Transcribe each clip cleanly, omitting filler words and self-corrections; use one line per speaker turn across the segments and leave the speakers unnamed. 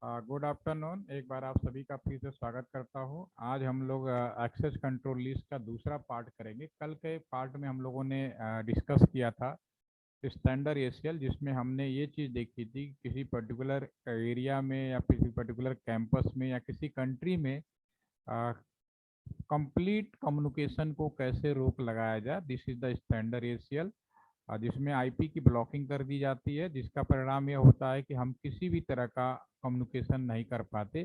Good afternoon. एक बार आप सभी का फिर से स्वागत करता हूँ। आज हम लोग एक्सेस कंट्रोल लिस्ट का दूसरा पार्ट करेंगे। कल के पार्ट में हम लोगों ने डिस्कस किया था स्टैंडर्ड एसीएल, जिसमें हमने ये चीज़ देखी थी कि किसी पर्टिकुलर एरिया में या किसी पर्टिकुलर कैंपस में या किसी कंट्री में कंप्लीट कम्युनिकेशन को कैसे रोक लगाया जाए। This is the standard ACL, जिसमें आईपी की ब्लॉकिंग कर दी जाती है, जिसका परिणाम यह होता है कि हम किसी भी तरह का कम्युनिकेशन नहीं कर पाते,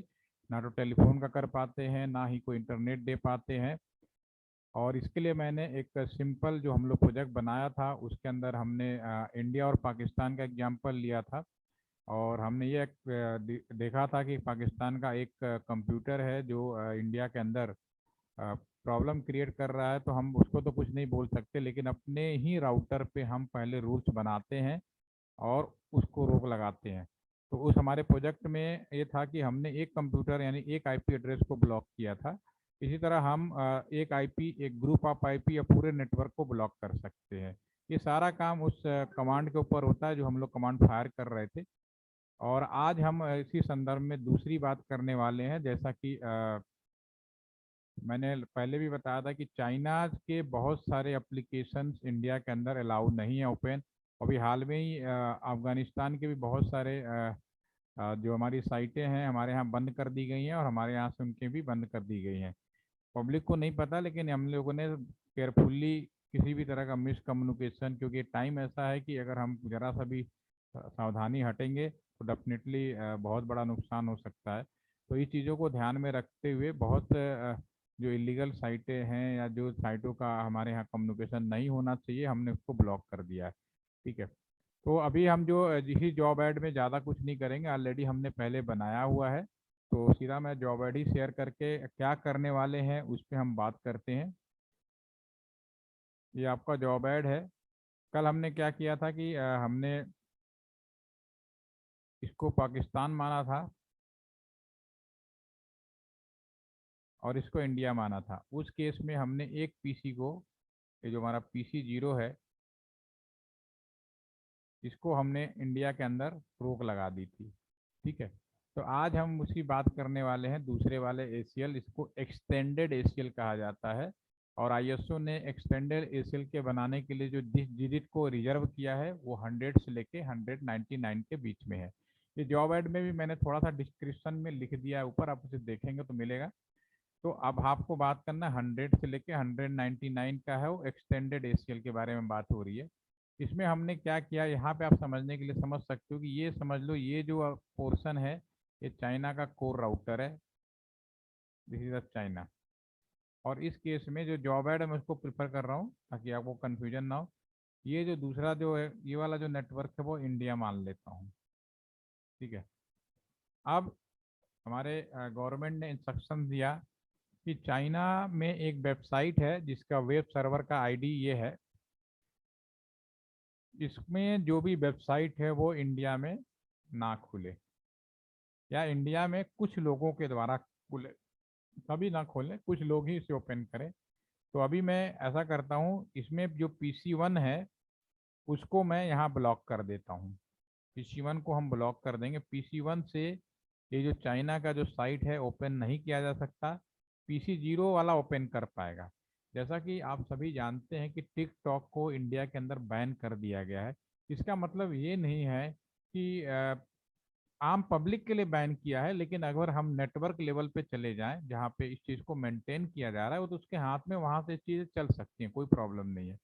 ना तो टेलीफोन का कर पाते हैं, ना ही कोई इंटरनेट दे पाते हैं। और इसके लिए मैंने एक सिंपल जो हम लोग प्रोजेक्ट बनाया था, उसके अंदर हमने इंडिया और पाकिस्तान का एग्जाम्पल लिया था। और हमने ये देखा था कि पाकिस्तान का एक कंप्यूटर है जो इंडिया के अंदर प्रॉब्लम क्रिएट कर रहा है। तो हम उसको तो कुछ नहीं बोल सकते, लेकिन अपने ही राउटर पे हम पहले रूल्स बनाते हैं और उसको रोक लगाते हैं। तो उस हमारे प्रोजेक्ट में ये था कि हमने एक कंप्यूटर यानी एक आईपी एड्रेस को ब्लॉक किया था। इसी तरह हम एक आईपी, एक ग्रुप ऑफ आईपी या पूरे नेटवर्क को ब्लॉक कर सकते हैं। ये सारा काम उस कमांड के ऊपर होता है जो हम लोग कमांड फायर कर रहे थे। और आज हम इसी संदर्भ में दूसरी बात करने वाले हैं। जैसा कि मैंने पहले भी बताया था कि चाइना के बहुत सारे एप्लीकेशंस इंडिया के अंदर अलाउ नहीं है ओपन। अभी हाल में ही अफगानिस्तान के भी बहुत सारे जो हमारी साइटें हैं हमारे यहाँ बंद कर दी गई हैं, और हमारे यहाँ से उनके भी बंद कर दी गई हैं। पब्लिक को नहीं पता, लेकिन हम लोगों ने केयरफुल्ली किसी भी तरह का मिस कम्युनिकेशन, क्योंकि टाइम ऐसा है कि अगर हम ज़रा सा भी सावधानी हटेंगे तो डेफिनेटली बहुत बड़ा नुकसान हो सकता है। तो इस चीज़ों को ध्यान में रखते हुए बहुत जो इलीगल साइटें हैं या जो साइटों का हमारे यहाँ कम्युनिकेशन नहीं होना चाहिए, हमने उसको ब्लॉक कर दिया है। ठीक है। तो अभी हम जो इसी जॉब ऐड में ज़्यादा कुछ नहीं करेंगे, ऑलरेडी हमने पहले बनाया हुआ है। तो सीधा मैं जॉब ऐड ही शेयर करके क्या करने वाले हैं उस पर हम बात करते हैं। ये आपका जॉब ऐड है। कल हमने क्या किया था कि हमने इसको पाकिस्तान माना था और इसको इंडिया माना था। उस केस में हमने एक पीसी को, ये जो हमारा पीसी 0 है, इसको हमने इंडिया के अंदर रोक लगा दी थी। ठीक है। तो आज हम उसकी बात करने वाले हैं, दूसरे वाले एसीएल। इसको एक्सटेंडेड एसीएल कहा जाता है। और आईएसओ ने एक्सटेंडेड एसीएल के बनाने के लिए जो डिजिट को रिजर्व किया है वो 100 से लेके 199 के बीच में है। ये जॉब ऐड में भी मैंने थोड़ा सा डिस्क्रिप्शन में लिख दिया है ऊपर, आप उसे देखेंगे तो मिलेगा। तो अब आपको बात करना 100 से लेके 199 का है, वो एक्सटेंडेड एसीएल के बारे में बात हो रही है। इसमें हमने क्या किया, यहाँ पे आप समझने के लिए समझ सकते हो कि ये समझ लो, ये जो पोर्शन है ये चाइना का कोर राउटर है। This is China. और इस केस में जो जॉब ऐड है मैं उसको प्रिफर कर रहा हूँ ताकि आपको कन्फ्यूजन ना हो। ये जो दूसरा जो है, ये वाला जो नेटवर्क है वो इंडिया मान लेता हूँ। ठीक है। अब हमारे गवर्नमेंट ने इंस्ट्रक्शन दिया कि चाइना में एक वेबसाइट है जिसका वेब सर्वर का आईडी ये है। इसमें जो भी वेबसाइट है वो इंडिया में ना खुले, या इंडिया में कुछ लोगों के द्वारा खुले। सभी ना खोलें, कुछ लोग ही इसे ओपन करें। तो अभी मैं ऐसा करता हूँ, इसमें जो PC1 है उसको मैं यहाँ ब्लॉक कर देता हूँ। PC1 को हम ब्लॉक कर देंगे। PC1 से ये जो चाइना का जो साइट है ओपन नहीं किया जा सकता। PC0 वाला ओपन कर पाएगा। जैसा कि आप सभी जानते हैं कि टिकटॉक को इंडिया के अंदर बैन कर दिया गया है। इसका मतलब ये नहीं है कि आम पब्लिक के लिए बैन किया है, लेकिन अगर हम नेटवर्क लेवल पे चले जाएं जहाँ पे इस चीज़ को मेंटेन किया जा रहा है, वो तो उसके हाथ में, वहाँ से चीज़ें चल सकती हैं, कोई प्रॉब्लम नहीं है।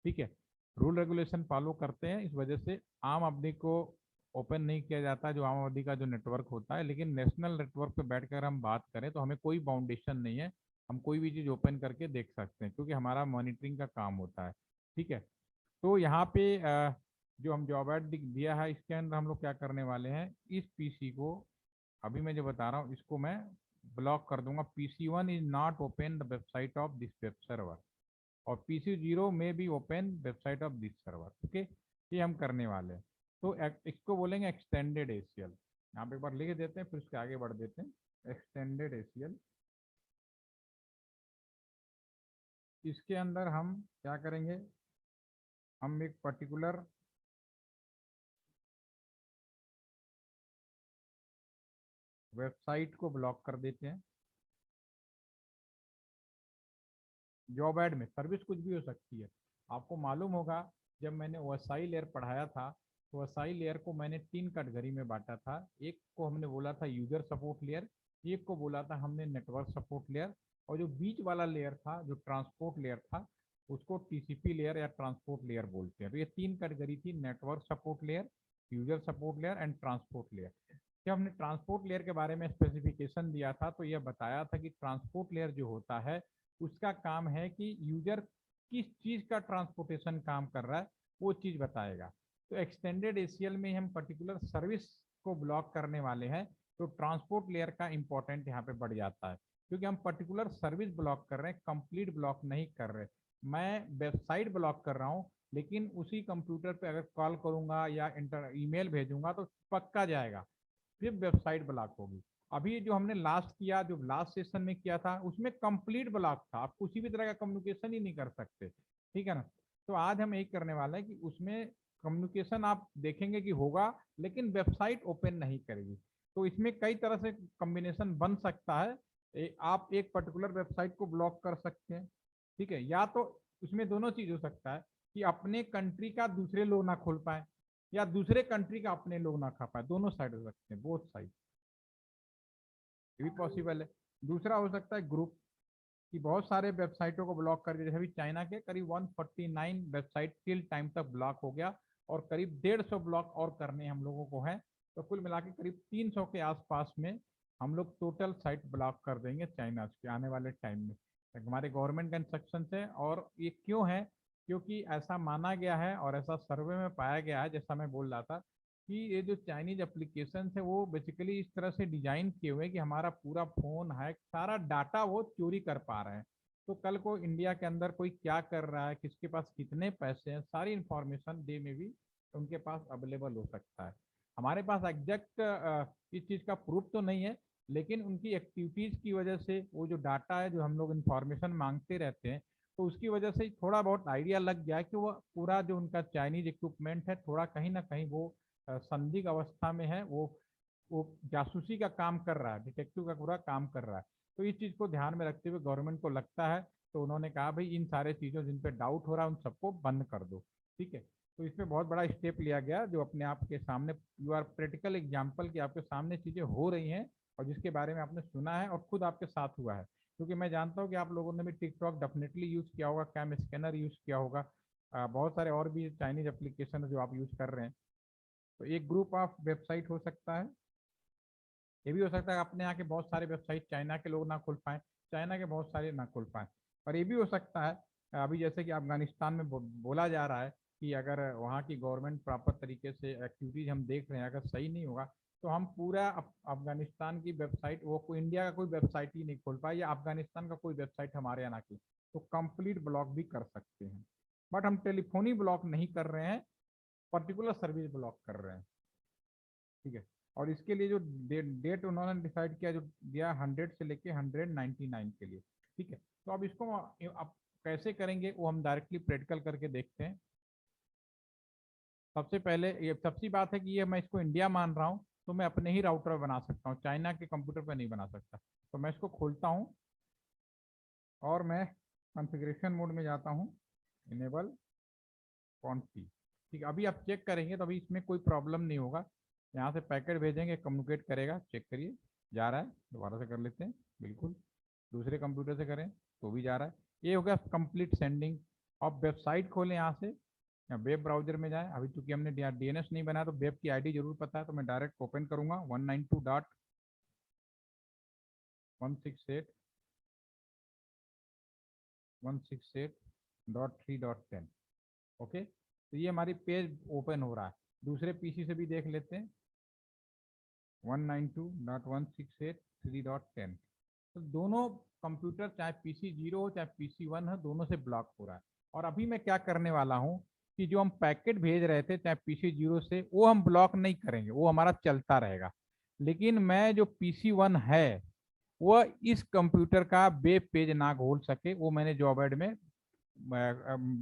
ठीक है। रूल रेगुलेशन फॉलो करते हैं, इस वजह से आम आदमी को ओपन नहीं किया जाता, जो आम आदमी का जो नेटवर्क होता है। लेकिन नेशनल नेटवर्क पे बैठकर हम बात करें तो हमें कोई बाउंडेशन नहीं है, हम कोई भी चीज़ ओपन करके देख सकते हैं, क्योंकि हमारा मॉनिटरिंग का काम होता है। ठीक है। तो यहाँ पे जो हम जॉब ऐड दिया है, इसके अंदर हम लोग क्या करने वाले हैं, इस पीसी को, अभी मैं जो बता रहा हूँ इसको मैं ब्लॉक कर दूंगा। PC1 is not open the website of this web server, और PC0 में भी open website of this server. Okay. ये हम करने वाले हैं। तो इसको बोलेंगे एक्सटेंडेड एसीएल। यहाँ पे एक बार लिख देते हैं, फिर उसके आगे बढ़ देते हैं। एक्सटेंडेड एसीएल, इसके अंदर हम क्या करेंगे, हम एक पर्टिकुलर वेबसाइट को ब्लॉक कर देते हैं। जॉब ऐड में सर्विस कुछ भी हो सकती है। आपको मालूम होगा जब मैंने ओएसआई लेयर पढ़ाया था तो ओएसआई लेयर को मैंने 3 कैटेगरी में बांटा था। एक को हमने बोला था यूजर सपोर्ट लेयर, एक को बोला था हमने नेटवर्क सपोर्ट लेयर, और जो बीच वाला लेयर था जो ट्रांसपोर्ट लेयर था उसको टीसीपी लेयर या ट्रांसपोर्ट लेयर बोलते हैं। तो ये 3 कैटेगरी थी, network support layer, user support layer and transport layer. जब हमने ट्रांसपोर्ट लेयर के बारे में स्पेसिफिकेशन दिया था तो यह बताया था कि ट्रांसपोर्ट लेयर जो होता है उसका काम है कि यूजर किस चीज का ट्रांसपोर्टेशन काम कर रहा है वो चीज बताएगा। तो एक्सटेंडेड एसीएल में हम पर्टिकुलर सर्विस को ब्लॉक करने वाले हैं तो ट्रांसपोर्ट लेयर का इंपॉर्टेंट यहाँ पे बढ़ जाता है, क्योंकि हम पर्टिकुलर सर्विस ब्लॉक कर रहे हैं, कंप्लीट ब्लॉक नहीं कर रहे। मैं वेबसाइट ब्लॉक कर रहा हूँ लेकिन उसी कंप्यूटर पे अगर कॉल करूंगा या ईमेल भेजूंगा तो पक्का जाएगा, फिर वेबसाइट ब्लॉक होगी। अभी जो हमने लास्ट किया, जो लास्ट सेशन में किया था उसमें कंप्लीट ब्लॉक था, आप किसी भी तरह का कम्युनिकेशन ही नहीं कर सकते, ठीक है ना। तो आज हम यही करने वाले हैं कि उसमें कम्युनिकेशन आप देखेंगे कि होगा लेकिन वेबसाइट ओपन नहीं करेगी। तो इसमें कई तरह से कॉम्बिनेशन बन सकता है। आप एक पर्टिकुलर वेबसाइट को ब्लॉक कर सकते हैं, ठीक है, या तो उसमें दोनों चीज हो सकता है कि अपने कंट्री का दूसरे लोग ना खोल पाए या दूसरे कंट्री का अपने लोग ना खा पाए, दोनों साइड हो सकते हैं, बोथ साइड, ये भी पॉसिबल है। दूसरा हो सकता है ग्रुप, कि बहुत सारे वेबसाइटों को ब्लॉक कर दिया, जैसे अभी चाइना के करीब 149 वेबसाइट टिल टाइम तक ब्लॉक हो गया और करीब 150 ब्लॉक और करने हम लोगों को है। तो कुल मिला के करीब 300 के आसपास में हम लोग टोटल साइट ब्लॉक कर देंगे चाइना के आने वाले टाइम में, हमारे गवर्नमेंट का इंस्ट्रक्शन है। और ये क्यों है, क्योंकि ऐसा माना गया है और ऐसा सर्वे में पाया गया है, जैसा मैं बोल रहा था कि ये जो चाइनीज एप्लीकेशन है वो बेसिकली इस तरह से डिजाइन किए हुए हैं कि हमारा पूरा फोन है, सारा डाटा वो चोरी कर पा रहे हैं। तो कल को इंडिया के अंदर कोई क्या कर रहा है, किसके पास कितने पैसे हैं, सारी इंफॉर्मेशन डे में भी उनके पास अवेलेबल हो सकता है। हमारे पास एग्जैक्ट इस चीज़ का प्रूफ तो नहीं है, लेकिन उनकी एक्टिविटीज़ की वजह से वो जो डाटा है जो हम लोग इंफॉर्मेशन मांगते रहते हैं तो उसकी वजह से थोड़ा बहुत आइडिया लग गया कि वो पूरा जो उनका चाइनीज इक्विपमेंट है थोड़ा कहीं ना कहीं वो संदिग्ध अवस्था में है, वो जासूसी का काम कर रहा है, डिटेक्टिव का पूरा काम कर रहा है। तो इस चीज़ को ध्यान में रखते हुए गवर्नमेंट को लगता है, तो उन्होंने कहा भाई इन सारे चीज़ों जिन पे डाउट हो रहा है उन सबको बंद कर दो, ठीक है। तो इसमें बहुत बड़ा स्टेप लिया गया जो अपने आप के सामने, यू आर प्रैक्टिकल एग्जाम्पल कि आपके सामने चीज़ें हो रही हैं और जिसके बारे में आपने सुना है और खुद आपके साथ हुआ है। क्योंकि मैं जानता हूँ कि आप लोगों ने भी टिकटॉक डेफिनेटली यूज़ किया होगा, कैम स्कैनर यूज़ किया होगा, बहुत सारे और भी चाइनीज एप्लीकेशन जो आप यूज़ कर रहे हैं। तो एक ग्रुप ऑफ वेबसाइट हो सकता है। ये भी हो सकता है अपने यहाँ के बहुत सारे वेबसाइट चाइना के लोग ना खोल पाए, चाइना के बहुत सारे ना खोल पाए। और ये भी हो सकता है अभी जैसे कि अफगानिस्तान में बोला जा रहा है कि अगर वहाँ की गवर्नमेंट प्रॉपर तरीके से एक्टिविटीज हम देख रहे हैं अगर सही नहीं होगा तो हम पूरा अफगानिस्तान की वेबसाइट, वो कोई इंडिया का कोई वेबसाइट ही नहीं खोल पाए या अफगानिस्तान का कोई वेबसाइट हमारे यहाँ ना की, तो कंप्लीट ब्लॉक भी कर सकते हैं। बट हम टेलीफोनी ब्लॉक नहीं कर रहे हैं, पर्टिकुलर सर्विस ब्लॉक कर रहे हैं, ठीक है। और इसके लिए जो डेट उन्होंने डिसाइड किया जो दिया 100 से लेके 199 के लिए, ठीक है। तो अब इसको अब कैसे करेंगे वो हम डायरेक्टली प्रैक्टिकल करके देखते हैं। सबसे पहले ये सबसे बात है कि ये मैं इसको इंडिया मान रहा हूँ तो मैं अपने ही राउटर बना सकता हूँ, चाइना के कंप्यूटर पर नहीं बना सकता। तो मैं इसको खोलता हूँ और मैं कॉन्फ़िगरेशन मोड में जाता हूँ, इनेबल कॉन्फी, ठीक है। अभी आप चेक करेंगे तो अभी इसमें कोई प्रॉब्लम नहीं होगा। यहाँ से पैकेट भेजेंगे, कम्युनिकेट करेगा, चेक करिए जा रहा है। दोबारा से कर लेते हैं, बिल्कुल दूसरे कंप्यूटर से करें तो भी जा रहा है। ये हो गया कंप्लीट सेंडिंग। अब वेबसाइट खोलें यहाँ से या वेब ब्राउजर में जाएं। अभी चूंकि हमने डीएनएस नहीं बनाया तो वेब की आईडी जरूर पता है, तो मैं डायरेक्ट ओपन करूंगा 192.168.168.3.10। ओके, तो ये हमारी पेज ओपन हो रहा है। दूसरे पीसी से भी देख लेते हैं 192.168.3.10। तो दोनों कंप्यूटर चाहे पीसी 0 हो चाहे पीसी 1 हो दोनों से ब्लॉक हो रहा है। और अभी मैं क्या करने वाला हूँ कि जो हम पैकेट भेज रहे थे चाहे पीसी 0 से वो हम ब्लॉक नहीं करेंगे, वो हमारा चलता रहेगा। लेकिन मैं जो पीसी 1 है वो इस कंप्यूटर का वेब पेज ना खोल सके, वो मैंने जॉब एड में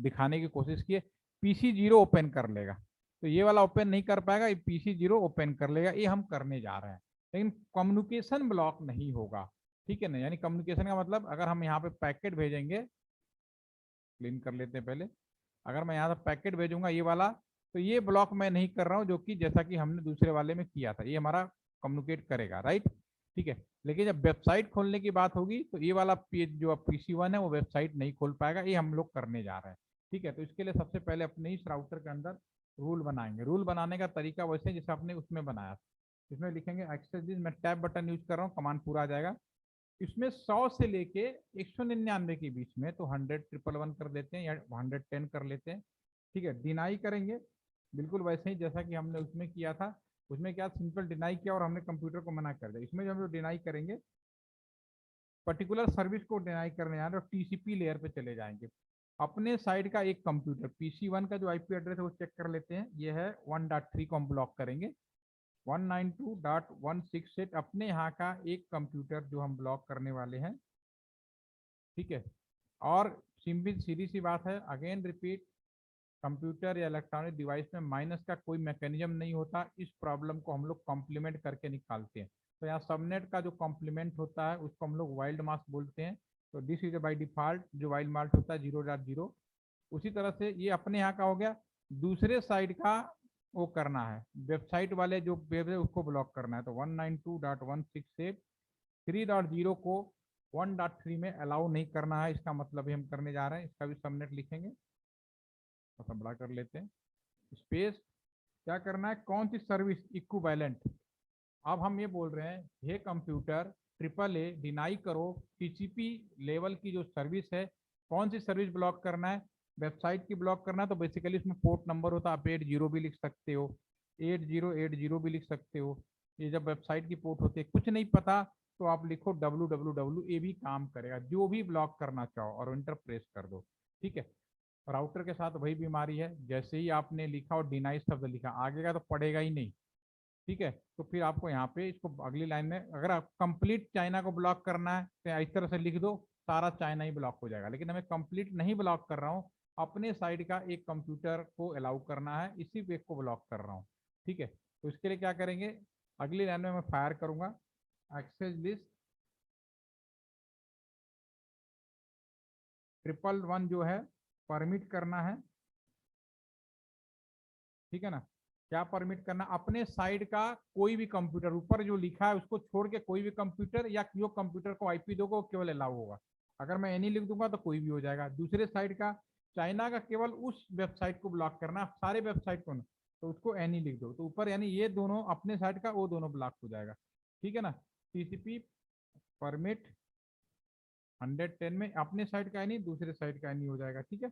दिखाने की कोशिश की। पीसी 0 ओपन कर लेगा, तो ये वाला ओपन नहीं कर पाएगा, ये पीसी 0 ओपन कर लेगा। ये हम करने जा रहे हैं। लेकिन कम्युनिकेशन ब्लॉक नहीं होगा, ठीक है ना। यानी कम्युनिकेशन का मतलब अगर हम यहाँ पे पैकेट भेजेंगे, क्लीन कर लेते हैं पहले, अगर मैं यहाँ से पैकेट भेजूंगा ये वाला, तो ये ब्लॉक मैं नहीं कर रहा हूँ, जो कि जैसा कि हमने दूसरे वाले में किया था, ये हमारा कम्युनिकेट करेगा, राइट, ठीक है। लेकिन जब वेबसाइट खोलने की बात होगी तो ये वाला पेज जो PC1 है वो वेबसाइट नहीं खोल पाएगा, ये हम लोग करने जा रहे हैं, ठीक है। तो इसके लिए सबसे पहले अपने इस राउटर के अंदर रूल बनाएंगे। रूल बनाने का तरीका वैसे जैसे आपने उसमें बनाया था, इसमें लिखेंगे एक्सेस दिस, मैं टैब बटन यूज कर रहा हूँ, कमांड पूरा आ जाएगा। इसमें 100 से लेके 199 के बीच में, तो 100 111 कर देते हैं या 110 कर लेते हैं, ठीक है। डिनाई करेंगे बिल्कुल वैसे ही जैसा कि हमने उसमें किया था। उसमें क्या सिंपल डिनाई किया और हमने कंप्यूटर को मना कर दिया। इसमें जो हम लोग डिनाई करेंगे, पर्टिकुलर सर्विस को डिनाई करने जा रहे हैं और TCP लेयर पे चले जाएंगे। अपने साइड का एक कंप्यूटर PC1 का जो IP एड्रेस है वो चेक कर लेते हैं, ये है 1.3 को हम ब्लॉक करेंगे। 192.168 अपने यहाँ का एक कंप्यूटर जो हम ब्लॉक करने वाले हैं, ठीक है। और सिंपल सीधी सी बात है, अगेन रिपीट, कंप्यूटर या इलेक्ट्रॉनिक डिवाइस में माइनस का कोई मैकेनिज्म नहीं होता। इस प्रॉब्लम को हम लोग कॉम्प्लीमेंट करके निकालते हैं। तो यहाँ सबनेट का जो कॉम्प्लीमेंट होता है उसको हम लोग वाइल्ड मास्क बोलते हैं। तो दिस इज बाई डिफॉल्ट जो वाइल्ड मास्क होता है 0.0। उसी तरह से ये अपने यहाँ का हो गया। दूसरे साइड का वो करना है, वेबसाइट वाले जो वेब है उसको ब्लॉक करना है। तो 192.168.3.0 को 1.3 में अलाउ नहीं करना है, इसका मतलब ही हम करने जा रहे हैं। इसका भी सबनेट लिखेंगे, थोड़ा बड़ा कर लेते हैं, स्पेस, क्या करना है, कौन सी सर्विस इक्विवेलेंट। अब हम ये बोल रहे हैं, हे कंप्यूटर AAA डिनाई करो TCP लेवल की जो सर्विस है, कौन सी सर्विस ब्लॉक करना है, वेबसाइट की ब्लॉक करना है। तो बेसिकली इसमें पोर्ट नंबर होता है, आप 80 भी लिख सकते हो, 8080 भी लिख सकते हो। ये जब वेबसाइट की पोर्ट होती है, कुछ नहीं पता तो आप लिखो www, ये भी काम करेगा, जो भी ब्लॉक करना चाहो, और इंटर प्रेस कर दो, ठीक है। राउटर के साथ वही बीमारी है, जैसे ही आपने लिखा और डिनाई शब्द लिखा, आगे का तो पढ़ेगा ही नहीं, ठीक है। तो फिर आपको यहाँ पे इसको अगली लाइन में, अगर आप कंप्लीट चाइना को ब्लॉक करना है तो इस तरह से लिख दो, सारा चाइना ही ब्लॉक हो जाएगा। लेकिन हमें कंप्लीट नहीं ब्लॉक कर रहा हूँ, अपने साइड का एक कंप्यूटर को अलाउ करना है, इसी पे को ब्लॉक कर रहा हूँ, ठीक है। तो इसके लिए क्या करेंगे, अगली लाइन में मैं फायर करूंगा, एक्सेस लिस्ट 111 जो है परमिट करना है, ठीक है ना। क्या परमिट करना, अपने साइड का कोई भी कंप्यूटर, ऊपर जो लिखा है उसको छोड़ के कोई भी कंप्यूटर, या जो कंप्यूटर को IP दोगे वो केवल अलाउ होगा। अगर मैं एनी लिख दूंगा तो कोई भी हो जाएगा। दूसरे साइड का, चाइना का केवल उस वेबसाइट को ब्लॉक करना, सारे वेबसाइट को ना, तो उसको एनी लिख दो। तो ऊपर यानी ये दोनों अपने साइड का, वो दोनों ब्लॉक हो जाएगा, ठीक है ना। TCP परमिट 110 में अपने साइड का एनी, दूसरे साइड का एनी हो जाएगा, ठीक है।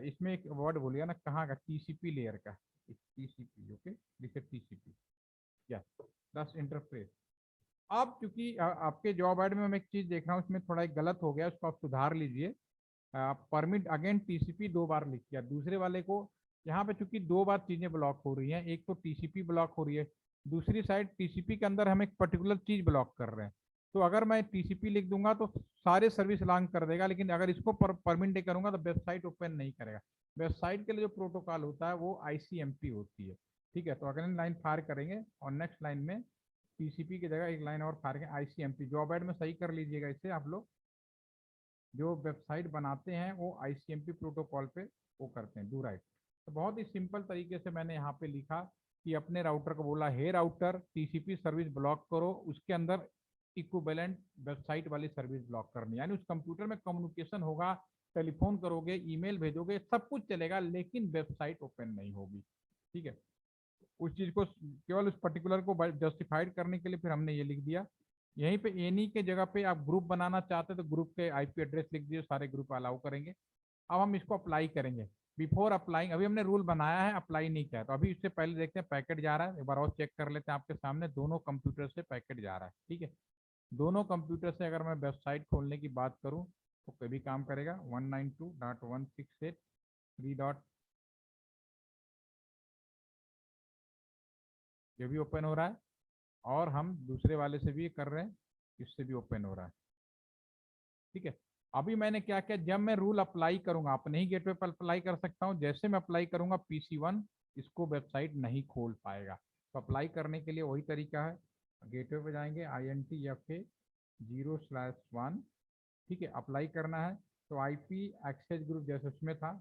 इसमें एक वर्ड बोलिए ना, कहाँ का, TCP लेयर का, TCP, ओके, लिखे TCP, या दस इंटरफेस। अब चूंकि आपके जॉब ऐड में मैं एक चीज देख रहा हूँ, इसमें थोड़ा एक गलत हो गया, उसको आप सुधार लीजिए। परमिट अगेन TCP 2 बार लिख किया, दूसरे वाले को यहाँ पे चूंकि 2 बार चीजें ब्लॉक हो रही हैं, एक तो TCP ब्लॉक हो रही है, दूसरी साइड TCP के अंदर हम एक पर्टिकुलर चीज ब्लॉक कर रहे हैं। तो अगर मैं TCP लिख दूंगा तो सारे सर्विस लॉन्ग कर देगा, लेकिन अगर इसको परमिट नहीं करूंगा तो वेबसाइट ओपन नहीं करेगा। वेबसाइट के लिए जो प्रोटोकॉल होता है वो ICMP होती है, ठीक है। तो अगली लाइन फायर करेंगे और नेक्स्ट लाइन में TCP की जगह एक लाइन और फायर करेंगे, ICMP। जॉब ऐड में सही कर लीजिएगा इसे आप लोग, जो वेबसाइट बनाते हैं वो ICMP प्रोटोकॉल पे वो करते हैं, डू राइट। तो बहुत ही सिंपल तरीके से मैंने यहाँ पे लिखा कि अपने राउटर को बोला, हे राउटर TCP सर्विस ब्लॉक करो, उसके अंदर इक्विवेलेंट वेबसाइट वाली सर्विस ब्लॉक करनी, यानी उस कंप्यूटर में कम्युनिकेशन होगा, टेलीफोन करोगे, ईमेल भेजोगे, सब कुछ चलेगा, लेकिन वेबसाइट ओपन नहीं होगी, ठीक है। उस चीज को केवल उस पर्टिकुलर को जस्टिफाइड करने के लिए फिर हमने ये लिख दिया। यहीं पे एनी के जगह पे आप ग्रुप बनाना चाहते हैं तो ग्रुप के IP एड्रेस लिख दिए, सारे ग्रुप अलाउ करेंगे। अब हम इसको अप्लाई करेंगे। बिफोर अप्लाइंग, अभी हमने रूल बनाया है, अप्लाई नहीं किया, तो अभी इससे पहले देखते हैं पैकेट जा रहा है, एक बार और चेक कर लेते हैं। आपके सामने दोनों कंप्यूटर से पैकेट जा रहा है, ठीक है। दोनों कंप्यूटर से अगर मैं वेबसाइट खोलने की बात करूँ तो कभी काम करेगा, 192.168.3. ये भी ओपन हो रहा है, और हम दूसरे वाले से भी कर रहे हैं, इससे भी ओपन हो रहा है, ठीक है। अभी मैंने क्या किया, जब मैं रूल अप्लाई करूंगा, अपने ही गेटवे पर अप्लाई कर सकता हूं, जैसे मैं अप्लाई करूंगा PC1 इसको वेबसाइट नहीं खोल पाएगा। तो अप्लाई करने के लिए वही तरीका है, गेटवे पे जाएंगे INTFA 0/1, ठीक है, अप्लाई करना है। तो IP एक्सेस ग्रुप जैसे उसमें था,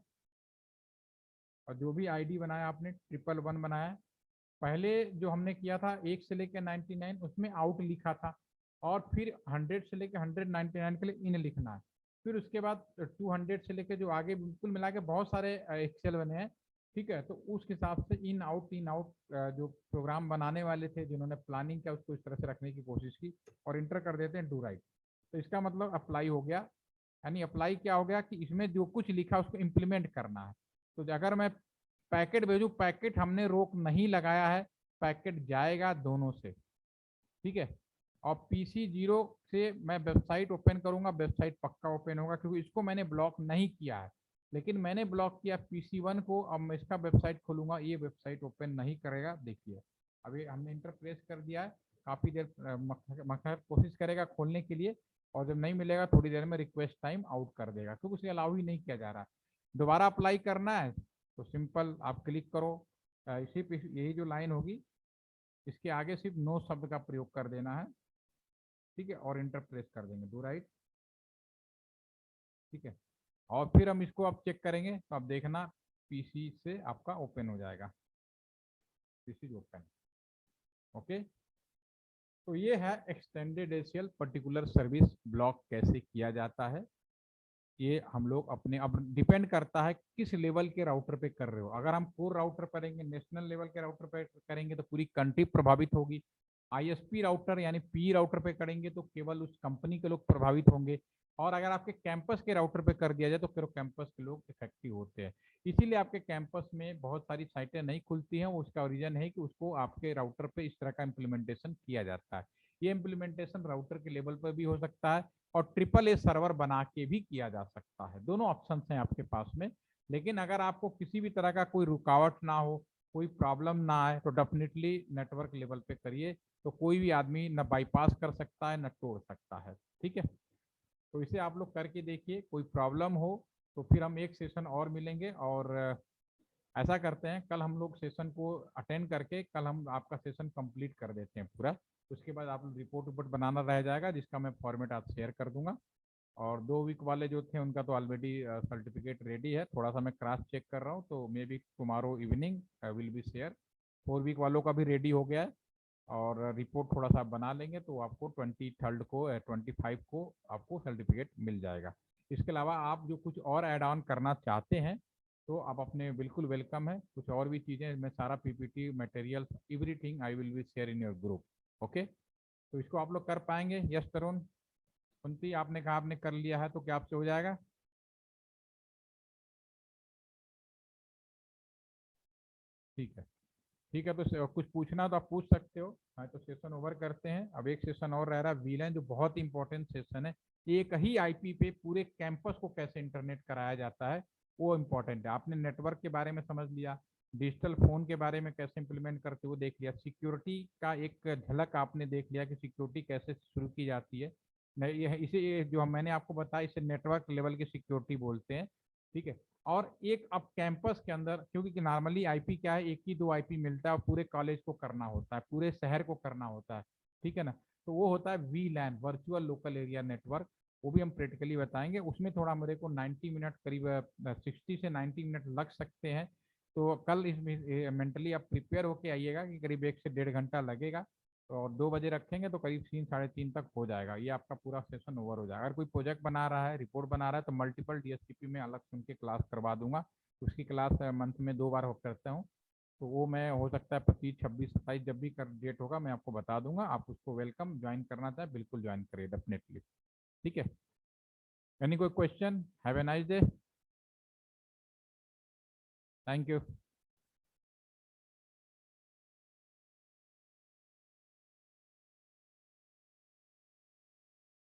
और जो भी ID बनाया आपने 111 बनाया। पहले जो हमने किया था 1 से लेकर 99 उसमें आउट लिखा था, और फिर 100 से लेकर 199 के लिए इन लिखना है। फिर उसके बाद 200 से लेकर जो आगे बिल्कुल मिला के बहुत सारे एक्सेल बने हैं, ठीक है। तो उस हिसाब से इन आउट जो प्रोग्राम बनाने वाले थे, जिन्होंने प्लानिंग किया, उसको इस तरह से रखने की कोशिश की, और इंटर कर देते हैं डू राइट। तो इसका मतलब अप्लाई हो गया। यानी अप्लाई क्या हो गया कि इसमें जो कुछ लिखा उसको इम्प्लीमेंट करना है। तो अगर मैं पैकेट भेजू, पैकेट हमने रोक नहीं लगाया है, पैकेट जाएगा दोनों से, ठीक है। और PC 0 से मैं वेबसाइट ओपन करूंगा, वेबसाइट पक्का ओपन होगा, क्योंकि इसको मैंने ब्लॉक नहीं किया है। लेकिन मैंने ब्लॉक किया PC 1 को। अब मैं इसका वेबसाइट खोलूंगा, ये वेबसाइट ओपन नहीं करेगा। देखिए अभी हमने इंटर प्रेस कर दिया है, काफी देर मखर कोशिश करेगा खोलने के लिए, और जब नहीं मिलेगा थोड़ी देर में रिक्वेस्ट टाइम आउट कर देगा, क्योंकि उसे अलाउ ही नहीं किया जा रहा। दोबारा अप्लाई करना है तो सिंपल आप क्लिक करो, सिर्फ यही जो लाइन होगी इसके आगे सिर्फ नो शब्द का प्रयोग कर देना है, ठीक है, और इंटर प्रेस कर देंगे, डू राइट, ठीक है। और फिर हम इसको अब चेक करेंगे, तो अब देखना PC से आपका ओपन हो जाएगा, PC ओपन, ओके। तो ये है extended ACL particular service block कैसे किया जाता है। ये हम लोग अपने, अब डिपेंड करता है किस लेवल के राउटर पे कर रहे हो। अगर हम कोर राउटर करेंगे, नेशनल लेवल के राउटर पे करेंगे तो पूरी कंट्री प्रभावित होगी। ISP राउटर यानी P राउटर पे करेंगे तो केवल उस कंपनी के लोग प्रभावित होंगे। और अगर आपके कैंपस के राउटर पे कर दिया जाए तो फिर कैंपस के लोग इफेक्टिव होते हैं। इसीलिए आपके कैंपस में बहुत सारी साइटें नहीं खुलती हैं। उसका रीजन है कि उसको आपके राउटर पे इस तरह का इम्प्लीमेंटेशन किया जाता है। ये इम्प्लीमेंटेशन राउटर के लेवल पर भी हो सकता है, और AAA सर्वर बना के भी किया जा सकता है। दोनों ऑप्शन हैं आपके पास में। लेकिन अगर आपको किसी भी तरह का कोई रुकावट ना हो, कोई प्रॉब्लम ना आए, तो डेफिनेटली नेटवर्क लेवल पे करिए। तो कोई भी आदमी न बाईपास कर सकता है न तोड़ सकता है, ठीक है। तो इसे आप लोग करके देखिए, कोई प्रॉब्लम हो तो फिर हम एक सेशन और मिलेंगे। और ऐसा करते हैं, कल हम लोग सेशन को अटेंड करके कल हम आपका सेशन कंप्लीट कर देते हैं पूरा। उसके बाद आप रिपोर्ट वपोर्ट बनाना रह जाएगा, जिसका मैं फॉर्मेट आप शेयर कर दूंगा। और 2 वीक वाले जो थे उनका तो ऑलरेडी सर्टिफिकेट रेडी है। थोड़ा सा मैं क्रॉस चेक कर रहा हूँ, तो maybe tomorrow evening will be share. 4 week वालों का भी रेडी हो गया है, और रिपोर्ट थोड़ा सा बना लेंगे तो आपको 23 को 25 को आपको सर्टिफिकेट मिल जाएगा। इसके अलावा आप जो कुछ और ऐड ऑन करना चाहते हैं तो आप अपने बिल्कुल वेलकम है। कुछ और भी चीज़ें, मैं सारा PPT material everything I will be share in your group, okay. तो इसको आप लोग कर पाएंगे? यस तरुण, कुंती आपने कहा आपने कर लिया है, तो क्या आपसे हो जाएगा? ठीक है, ठीक है। तो कुछ पूछना तो आप पूछ सकते हो। हाँ, तो सेशन ओवर करते हैं। अब एक सेशन और रह रहा है वीलैन, जो बहुत इंपॉर्टेंट सेशन है। एक ही IP पे पूरे कैंपस को कैसे इंटरनेट कराया जाता है, वो इंपॉर्टेंट है। आपने नेटवर्क के बारे में समझ लिया, डिजिटल फोन के बारे में कैसे इंप्लीमेंट करते हो देख लिया, सिक्योरिटी का एक झलक आपने देख लिया कि सिक्योरिटी कैसे शुरू की जाती है। ये इसे जो मैंने आपको बताया, इसे नेटवर्क लेवल की सिक्योरिटी बोलते हैं, ठीक है। और एक अब कैंपस के अंदर, क्योंकि नॉर्मली IP क्या है, एक ही 2 IP मिलता है और पूरे कॉलेज को करना होता है, पूरे शहर को करना होता है, ठीक है ना। तो वो होता है VLAN, virtual local area network. वो भी हम प्रैक्टिकली बताएंगे। उसमें थोड़ा मेरे को 90 मिनट करीब 60 से 90 मिनट लग सकते हैं। तो कल इसमें मेंटली आप प्रिपेयर होके आइएगा कि करीब 1 से 1.5 घंटा लगेगा। और 2 बजे रखेंगे तो करीब 3 साढ़े 3 तक हो जाएगा। ये आपका पूरा सेशन ओवर हो जाएगा। अगर कोई प्रोजेक्ट बना रहा है, रिपोर्ट बना रहा है, तो मल्टीपल DSCP में अलग से उनके क्लास करवा दूंगा। उसकी क्लास मंथ में 2 बार हो करता हूँ। तो वो मैं हो सकता है 25 26 27 जब भी कर डेट होगा मैं आपको बता दूंगा। आप उसको वेलकम ज्वाइन करना चाहे बिल्कुल ज्वाइन करिए डेफिनेटली, ठीक है। एनी कोई question? Have a nice day. Thank you.